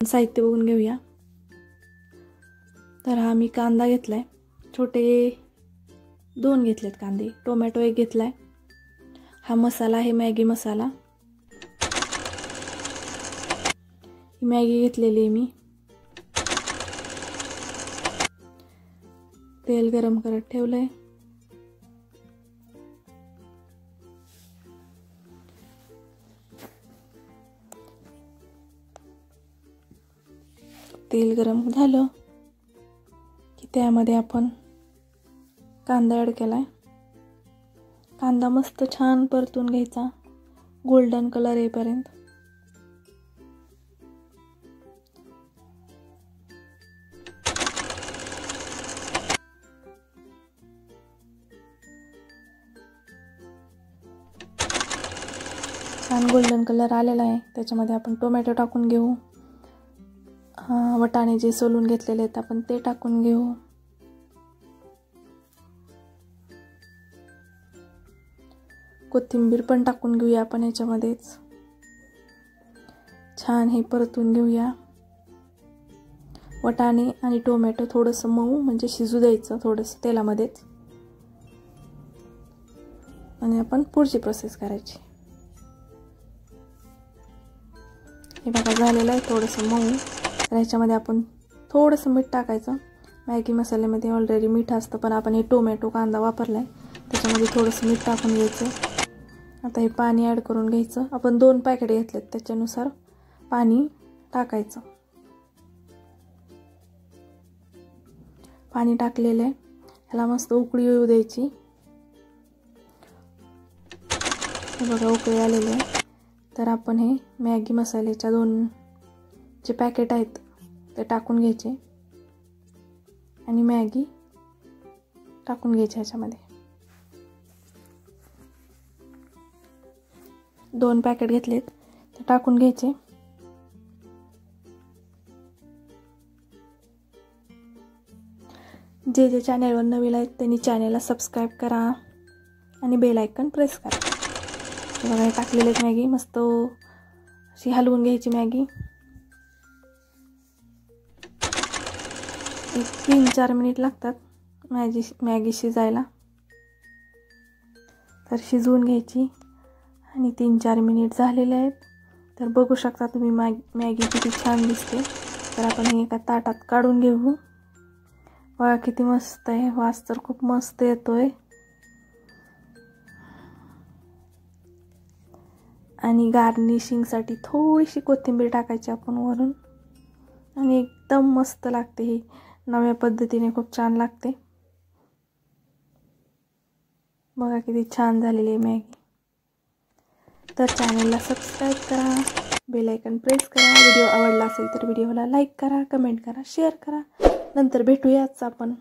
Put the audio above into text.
साहित्य बघून घेऊया। तर हा मी कांदा घेतलाय, छोटे 2 घेतलेत कांदे, टोमॅटो 1 घेतलाय। हा मसाला आहे मॅगी मसाला, ही मॅगी घेतलेली आहे मी। तेल गरम करत ठेवलंय। तेल गरम झालं की त्यामध्ये आपण कांदा ॲड केलाय। कांदा मस्त छान परतून घ्यायचा, गोल्डन कलर येईपर्यंत। छान गोल्डन कलर आलेला आहे, त्याच्यामध्ये आपण टोमॅटो टाकून घेऊ। वाटाणे जे सोलून घेतलेले आहेत आपण ते टाकून घेऊ। कोथिंबीर पण टाकून घेऊया आपण याच्यामध्येच। छान हे परतून घेऊया। वाटाणे आणि टोमॅटो थोडंसं मऊ म्हणजे शिजू द्यायचं थोडंसं तेलामध्येच, आणि आपण पुढची प्रोसेस करायची। हे बघा झालेलं आहे थोडंसं मऊ। तर ह्याच्यामध्ये आपण थोडंसं मीठ टाकायचं। मॅगी मसाल्यामध्ये ऑलरेडी मीठ असतं, पण आपण हे टोमॅटो कांदा वापरलाय त्याच्यामध्ये थोडंसं मीठ टाकून घ्यायचं। आता हे पाणी ॲड करून घ्यायचं। आपण 2 पॅकेट घेतलेत, त्याच्यानुसार पाणी टाकायचं। पाणी टाकलेलं आहे, ह्याला मस्त उकळी येऊ द्यायची। हे बघा उकळी आलेली आहे। तर आपण हे मॅगी मसाल्याच्या 2 जे पॅकेट आहेत ते टाकून घ्यायचे आणि मॅगी टाकून घ्यायची ह्याच्यामध्ये। 2 पॅकेट घेतलेत ते टाकून घ्यायचे। जे जे चॅनलवर नवीन आहेत त्यांनी चॅनलला सबस्क्राईब करा आणि बेल आयकॉन प्रेस करा। हे बघा हे टाकलेले आहेत मॅगी, मस्त अशी हलवून घ्यायची मॅगी। 3-4 मिनिट लागतात मॅगी शिजायला। तर शिजवून घ्यायची आणि 3-4 मिनिट झालेले आहेत। तर बघू शकता तुम्ही मॅगी किती छान दिसते। तर आपण हे एका ताटात काढून घेऊ। बघा किती मस्त आहे, वास तर खूप मस्त येतोय। आणि गार्निशिंगसाठी थोडीशी कोथिंबीर टाकायची आपण वरून, आणि एकदम मस्त लागते। ही नव्या पद्धतीने खूप छान लागते। बघा किती छान झालेली आहे मॅगी। तर चॅनलला सबस्क्राईब करा, बेल आयकॉन प्रेस करा। व्हिडिओ आवडला असेल तर व्हिडिओला लाईक करा, कमेंट करा, शेअर करा। नंतर भेटूयाच आपण।